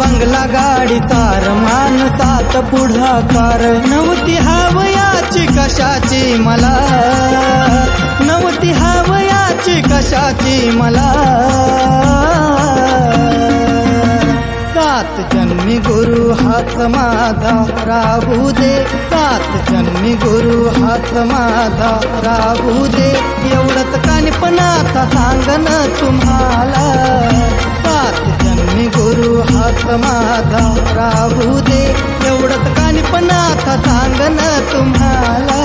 बंगला गाडी तार मानतात पुढाकार नव्हती हवयाची कशाची मला नव्हती हवयाची कशाची मला सात जन्मी गुरु हात माझा राहू दे सात जन्मी गुरु हात माझा राहू दे एवढंच कानीपणाचा सांगन तुम्हाला सात जन्मी गुरु हात माझा राहू दे एवढंच कानीपणाचा सांगन तुम्हाला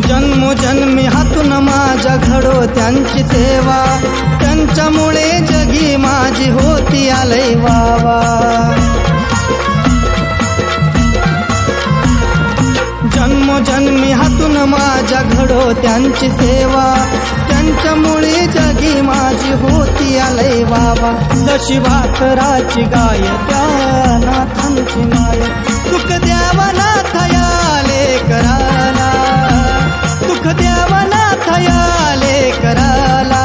जन्मोजन्मी हातून माझ्या घडो त्यांची सेवा त्यांच्यामुळे जगी माझी होती आलय वावा जन्मोजन्मी हातून माझ्या घडो त्यांची सेवा त्यांच्यामुळे जगी माझी होती आलय वावा जशी भाकराची गाय त्या नाथांची माय सुख द्यावा नाथ याले कराला सुख द्यावा नाथ याले कराला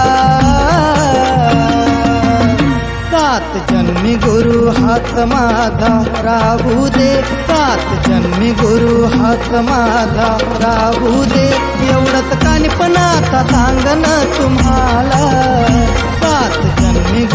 सात जन्मी गुरु हात माझा राहू दे सात जन्मी गुरु हात माझा राहू दे एवढंच कानीपणाचा सांगन तुम्हाला